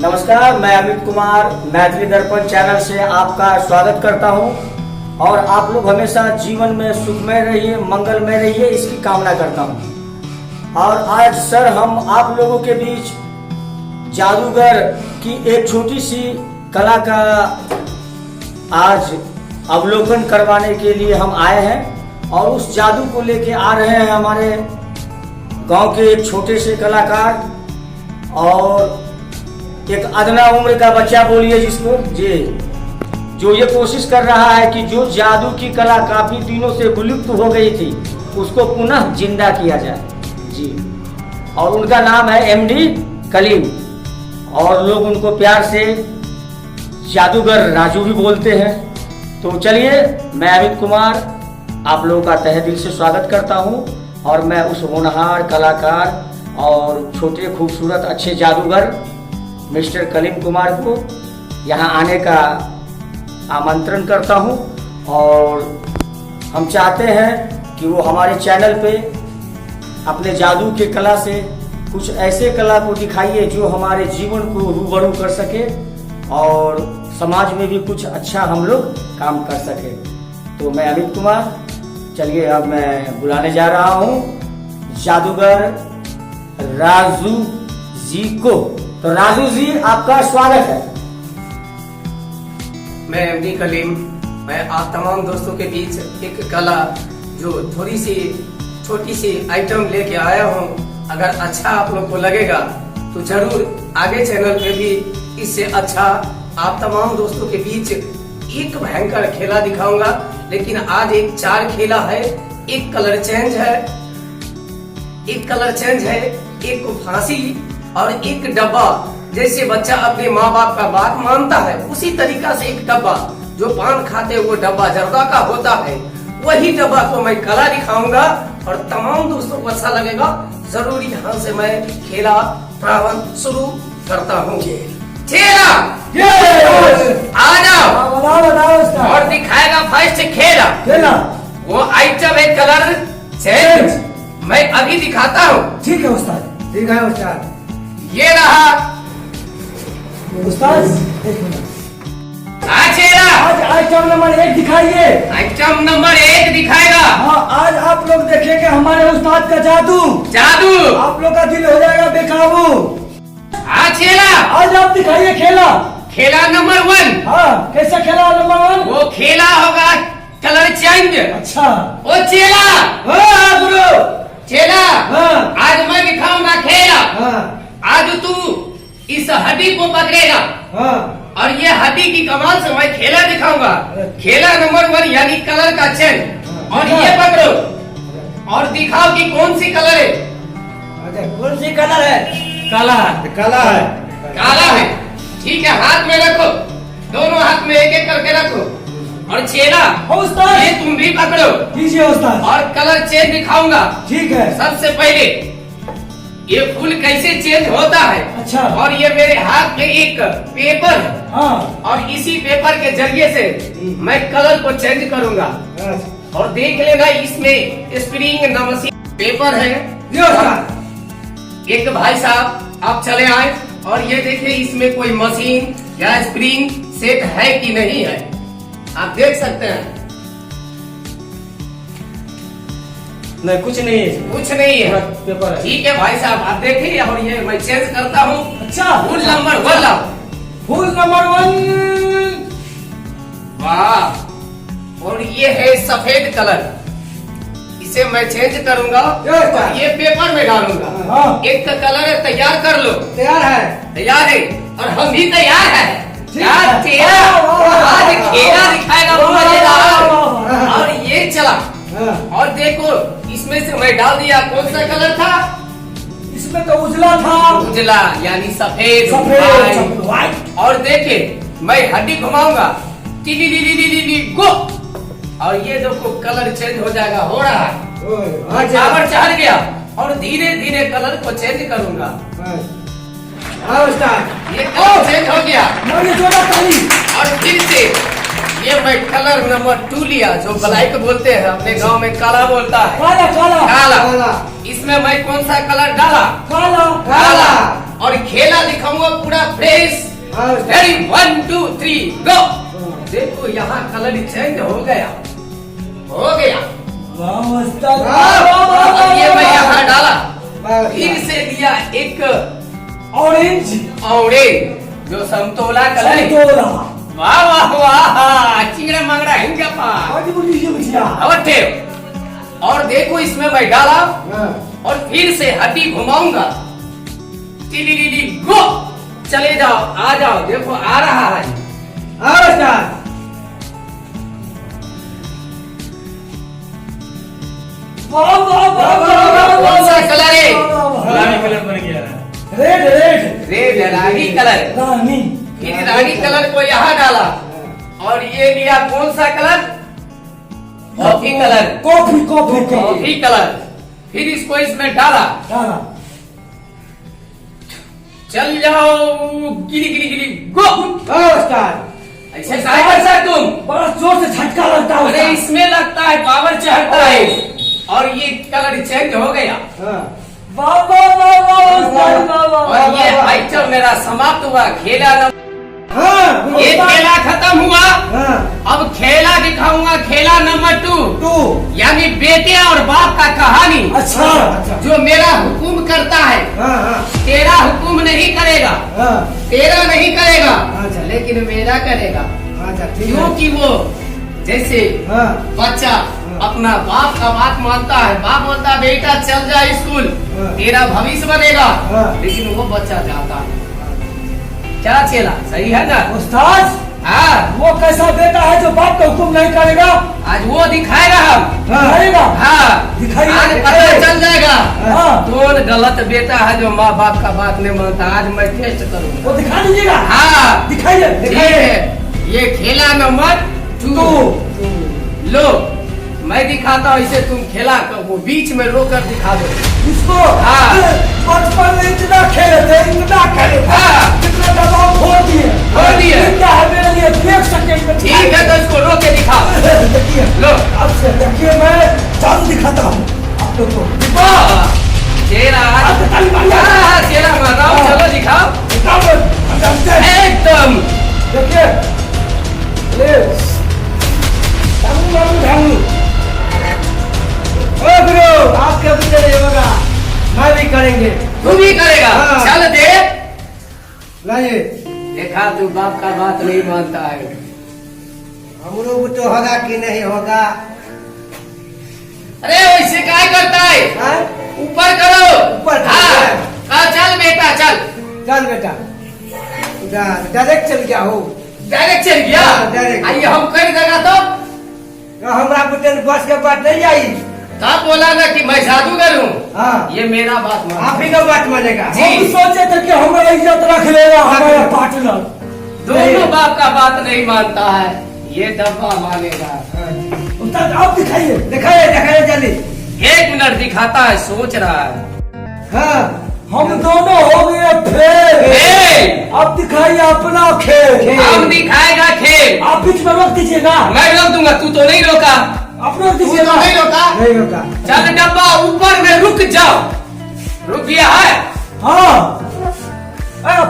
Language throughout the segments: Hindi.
नमस्कार, मैं अमित कुमार मैथिली दर्पण चैनल से आपका स्वागत करता हूं और आप लोग हमेशा जीवन में सुखमय रहिए, मंगलमय रहिए, इसकी कामना करता हूं। और आज सर हम आप लोगों के बीच जादूगर की एक छोटी सी कला का आज अवलोकन करवाने के लिए हम आए हैं और उस जादू को लेके आ रहे हैं हमारे गांव के एक छोटे से कलाकार और एक अदना उम्र का बच्चा बोलिए जिसको जी, जो ये कोशिश कर रहा है कि जो जादू की कला काफी दिनों से विलुप्त हो गई थी उसको पुनः जिंदा किया जाए जी। और उनका नाम है एमडी कलीम और लोग उनको प्यार से जादूगर राजू भी बोलते हैं। तो चलिए, मैं अमित कुमार आप लोगों का तहे दिल से स्वागत करता हूं और मैं उस होनहार कलाकार और छोटे खूबसूरत अच्छे जादूगर मिस्टर कलीम कुमार को यहाँ आने का आमंत्रण करता हूँ और हम चाहते हैं कि वो हमारे चैनल पे अपने जादू के कला से कुछ ऐसे कला को दिखाइए जो हमारे जीवन को रूबरू कर सके और समाज में भी कुछ अच्छा हम लोग काम कर सके। तो मैं अमित कुमार, चलिए अब मैं बुलाने जा रहा हूँ जादूगर राजू जी को। तो राजू जी, आपका स्वागत है। मैं एमडी कलीम, मैं आप तमाम दोस्तों के बीच एक कला जो थोड़ी सी छोटी सी आइटम लेके आया हूँ। अगर अच्छा आप लोग को लगेगा तो जरूर आगे चैनल पे भी इससे अच्छा आप तमाम दोस्तों के बीच एक भयंकर खेला दिखाऊंगा। लेकिन आज एक 4 खेला है, एक कलर चेंज है, एक फांसी और एक डब्बा। जैसे बच्चा अपने माँ बाप का बात मानता है उसी तरीका से एक डब्बा, जो पान खाते वो डब्बा जर्दा का होता है, वही डब्बा को मैं कला दिखाऊंगा और तमाम दोस्तों को अच्छा लगेगा। जरूर यहाँ से मैं खेला प्रारंभ शुरू करता हूँ। खेला आ जाओ और दिखाएगा फर्स्ट खेला। वो आइटम है कलर चेंज, मैं अभी दिखाता हूँ। ठीक है उस्ताद, ठीक है उस्ताद। ये रहा उस्ताद, आज आइटम नंबर 1 दिखाइए। आइटम नंबर 1 दिखाएगा। हाँ, आज आप लोग देखेंगे हमारे उस्ताद का जादू। आप लोग का दिल हो जाएगा बेकाबू। आज आप दिखाइए खेला नंबर 1। हाँ, कैसा खेला नंबर 1? वो खेला होगा कलर चेंज। अच्छा, ओ चेला, हाँ गुरु, चेला, हाँ, आज मैं दिखाऊंगा खेला। हाँ, आज तू इस हड्डी को पकड़ेगा हाँ, और ये हड्डी की कमाल से मैं खेला दिखाऊंगा। खेला नंबर 1 यानी कलर का चेंज। और ये पकड़ो और दिखाओ कि कौन सी कलर है। अच्छा, कौन सी कलर है? काला है। काला है, ठीक है। हाथ में रखो, दोनों हाथ में एक एक करके रखो। और चेला, उस्ताद, ये तुम भी पकड़ो। कीजिए उस्ताद। और कलर चेंज दिखाऊंगा। ठीक है। सबसे पहले ये फूल कैसे चेंज होता है। अच्छा। और ये मेरे हाथ में एक पेपर, हाँ, और इसी पेपर के जरिए से मैं कलर को चेंज करूंगा। और देख लेना, इसमें स्प्रिंग नमसी पेपर है। एक भाई साहब आप चले आए और ये देखिए इसमें कोई मशीन या स्प्रिंग सेट है कि नहीं है, आप देख सकते हैं। नहीं, कुछ नहीं है, पेपर है। ठीक है भाई साहब, आप देखिए। और ये मैं चेंज करता हूँ। अच्छा, फूल नंबर 1। फूल नंबर 1। वाह, और ये है सफेद कलर, इसे मैं चेंज करूंगा और ये पेपर में डालूंगा। हाँ। एक का कलर है, तैयार कर लो। तैयार है और हम भी तैयार है। ठीक है। तेरा आज खेला दिखाएगा मजेदार। और ये चला। और देखो, इसमें से मैं डाल दिया, कौन सा कलर था इसमें? तो उजला था। उजला यानी सफेद व्हाइट। और देखे मैं हड्डी घुमाऊंगा, गो, और ये देखो कलर चेंज हो जाएगा। हो रहा है, पावर चढ़ गया और धीरे धीरे कलर को चेंज करूंगा। ये कलर चेंज हो गया। और फिर से ये मैं कलर नंबर 2 लिया, जो ब्लैक बोलते हैं, अपने गांव में काला बोलता है। काला। इसमें मैं कौन सा कलर डाला? काला। और खेला दिखाऊंगा पूरा फ्रेश। रेडी 1 2 3 गो। देखो यहाँ कलर चेंज हो गया, हो गया। अब ये मैं यहाँ डाला, फिर से दिया एक ऑरेंज जो संतोला कलर है। वाह वाह वाह, चिंगड़ा मंगड़ा हिंगा पा और ठेव। और देखो इसमें मैं डाला और फिर से हड्डी घुमाऊंगा। गो, चले जाओ, आ जाओ, देखो आ रहा है। कौन सा कलर है? रानी कलर बन गया। रेड रानी कलर। फिर रानी कलर को यहाँ डाला और ये लिया कौन सा colour? Coffee colour. Coffee colour. फिर इसको इसमें डाला। चल जाओ, गिरी गिरी गिरी गो। ऐसे काय करता है तुम? बड़ा जोर से झटका लगता है। अरे इसमें लगता है, पावर चढ़ता है और ये कलर चेंज हो गया। और ये आइटम मेरा समाप्त हुआ। खेला ये खेला खत्म हुआ। अब खेला दिखाऊंगा, खेला नंबर 2 यानी बेटे और बाप का कहानी। अच्छा। जो मेरा हुकुम करता है, तेरा हुकुम नहीं करेगा, तेरा नहीं करेगा, लेकिन मेरा करेगा। क्योंकि वो जैसे बच्चा अपना बाप का बात मानता है, बाप बोलता है बेटा चल जा स्कूल, तेरा भविष्य बनेगा, लेकिन वो बच्चा जाता है। क्या चेला सही है ना उस्ताद? हाँ, वो कैसा बेटा है जो बाप का हुक्म नहीं करेगा? आज वो दिखाएगा हम। दिखाएगा? हाँ, दिखाइए। आज पता चल जाएगा हाँ। कौन गलत बेटा है जो माँ बाप का बात नहीं मानता। आज मैं टेस्ट करूँगा। वो दिखा दीजिएगा। हाँ, दिखाइए ठीक है। ये खेला नंबर 2 लो, मैं दिखाता हूँ इसे, तुम खेला वो बीच में रोकर दिखा दो इसको। हाँ। बचपन में इतना खेले थे, हाँ। कितना दबाव खोल दिए। क्या है मेरे लिए? 1 सेकंड में ठीक है, तो इसको रो के दिखा। देखिए लो, अब से देखिए, मैं चांद दिखाता हूँ आप लोग को। चेला चेला मार रहा हूँ, चलो दिखाओ एकदम। देखिए आपके बच्चे नहीं होगा, मैं भी करेंगे। तू भी करेगा? हाँ। चल दे। लाइए। देखा, तू बाप का बात नहीं मानता है। हम लोग तो होगा कि नहीं होगा? अरे वैसे क्या करता है? ऊपर करो। ऊपर। हाँ, चल बेटा चल। चल बेटा, डायरेक्ट चल गया हो। डायरेक्ट चल गया? डायरेक्ट। आइए हम कर देगा तो हमारा बेटे बस के बात नहीं आई। तब बोला ना कि मैं जादूगर हूँ। हाँ। ये मेरा बात मान। आप ही का बात मानेगा। जी। हम सोचे थे कि हमारा इज्जत रख लेगा हमारा पार्टनर। दोनों बाप का बात नहीं मानता है, ये डब्बा मानेगा। आप दिखाइए, दिखाइए जल्दी। 1 मिनट दिखाता है, सोच रहा है। हाँ, हम दोनों हो गए फेल। अब दिखाइए अपना खेल। हम दिखाएगा खेल। आप बीच में रोक दीजिएगा। मैं रोक दूंगा, तू तो नहीं रोका। आप रोक दीजिएगा। नहीं रोका? नहीं रोका। चल डब्बा ऊपर में रुक जाओ। रुक गया है? हाँ।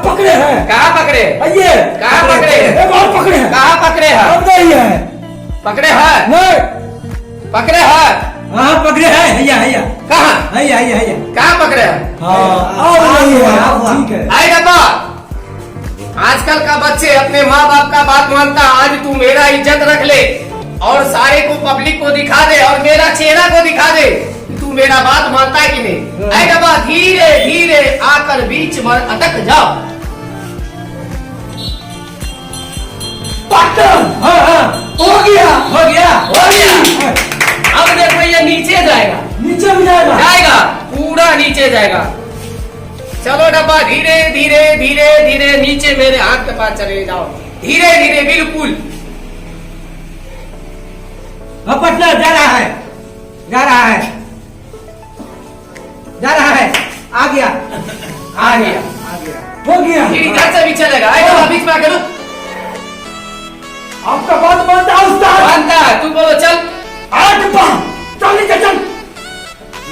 पकड़े हैं। कहाँ पकड़े? ये कहाँ पकड़े? एक और पकड़े हैं। कहाँ पकड़े हैं? अब नहीं है। पकड़े हैं? नहीं। पकड़े हैं? हाँ पकड़े हैं। हैया कहाँ? हैया कहाँ पकड़े हैं? हाँ, अब नहीं है। अब ठीक है। आए डब्बा, आजकल का बच्चे अपने माँ बाप का बात मानता। आज तू मेरा इज्जत रख ले और सारे को पब्लिक को दिखा दे और मेरा चेहरा को दिखा दे, तू मेरा बात मानता है कि नहीं? आए डब्बा, धीरे धीरे आकर बीच में अटक जाओ। हाँ, हो गया। अब देखो ये नीचे जाएगा। नीचे भी जाएगा। पूरा नीचे जाएगा। चलो डब्बा, धीरे धीरे धीरे धीरे नीचे मेरे हाथ के पास चले जाओ। धीरे धीरे बिल्कुल। पटना जा रहा है। आ गया। हो गया। फिर इधर से भी चलेगा। आए डब्बा, बीच में आके रुक। आपका बात मानता है उस्ताद? मानता है? तू बोलो चल। चल नीचे चल।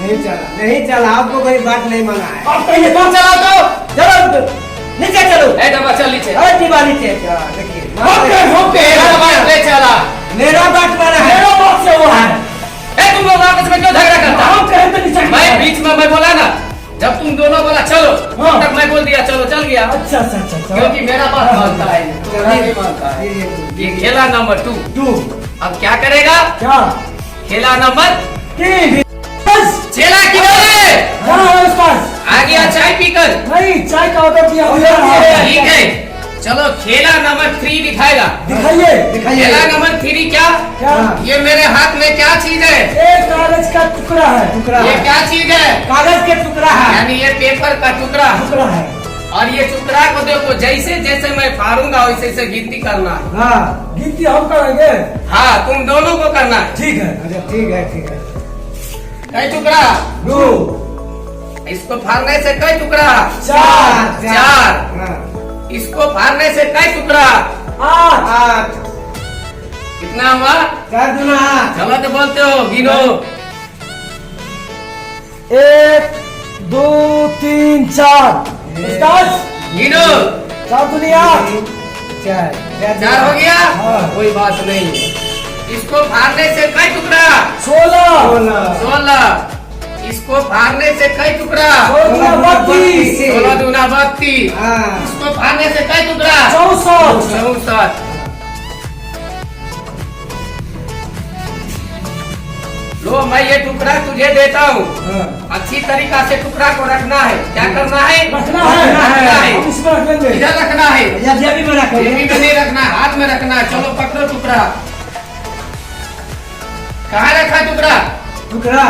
नहीं चला, आपको कोई बात नहीं माना है। अब कहिए तुम चलाओ तो चलो नीचे चलो। ए डब्बा चल नीचे। अरे दीवार नीचे। देखिए मेरा बात ले चला। मेरा बात माना है। मेरा बात से हुआ है। ए तुम लोग आपस में क्यों झगड़ा करता? हम कहे तो नीचे। मैं बीच में मैं बोला ना, जब तुम दोनों बोला चलो, हाँ। तब मैं बोल दिया चलो, चल गया। अच्छा। क्योंकि मेरा बात मानता है, तुम्हारा नहीं मानता है। ये खेला नंबर 2। अब क्या करेगा? क्या? खेला नंबर 3। चेला की बोले उस्ताद आ गया चाय पीकर। नहीं, चाय का ऑर्डर दिया ठीक है, चलो खेला नंबर 3 दिखाएगा। दिखाइए। खेला नंबर 3 क्या? क्या? ये मेरे हाथ में क्या चीज है? एक कागज का टुकड़ा है। ये क्या चीज है? कागज के टुकड़ा है। यानी ये पेपर का टुकड़ा। टुकड़ा है। और ये टुकड़ा को देखो, जैसे जैसे मैं फाड़ूंगा वैसे वैसे गिनती करना है। हाँ, गिनती हम करेंगे। हाँ, तुम दोनों को करना है। ठीक है। अच्छा, ठीक है। कई टुकड़ा? 2। इसको फाड़ने से कई टुकड़ा? 4। इसको फाड़ने से कई टुकड़ा? 8। कितना हुआ? 4 दूना 8। गलत बोलते हो, गिनो। 1 2 3 4। उस्ताद गिनो। 4 दूनी 8। 4 हो गया? हाँ। कोई बात नहीं। इसको फाड़ने से कई टुकड़ा? 16। इसको फाड़ने से कई टुकड़ा? 32। 16 दूना 32। इसको फाड़ने से कई टुकड़ा? 64। लो, मैं ये टुकड़ा तुझे देता हूँ। अच्छी तरीका से टुकड़ा को रखना है। क्या करना है? रखना है। हम इसमें रख लेंगे। इधर रखना है, जेबी में रखेंगे। जेबी में नहीं रखना है, हाथ में रखना है। चलो पकड़ो टुकड़ा। कहाँ रखा टुकड़ा? टुकड़ा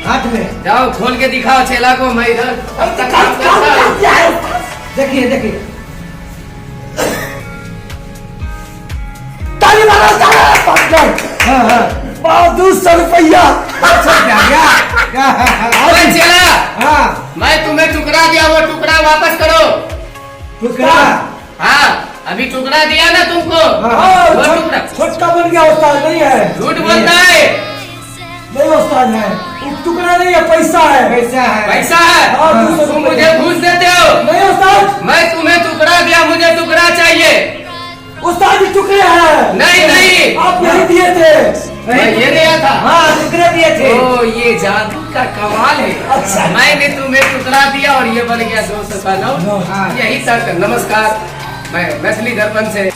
हाथ में। जाओ खोल के दिखाओ चेला को। मैं इधर अब तक काम करता हूँ। देखिए। हाँ। 200 रुपया। ओए चेला, हाँ, मैं तुम्हें टुकड़ा दिया, वो टुकड़ा वापस करो। टुकड़ा। हाँ, अभी टुकड़ा दिया ना तुमको, हाँ, वो टुकड़ा। छोटका बन गया। उस्ताद नहीं है। झूठ बोलता है। नहीं उस्ताद है। वो टुकड़ा नहीं है, पैसा है। पैसा है? हाँ, 200 तुम रुपये। मुझे घूस देते हो। नहीं उस्ताद। मैं तुम्हें टुकड़ा दिया, मुझे टुकड़ा चाहिए। उस्ताद जी टुकड़े हैं। नहीं। आप यही दिए थे। मैं ये दिया था। हाँ, टुकड़े दिए थे। ओ, ये जादू का कमाल है। अच्छा। मैंने तुम्हें टुकड़ा दिया और ये बन गया 200 का नोट। हाँ। यही तक। नमस्कार, मैं मैथिली दर्पण से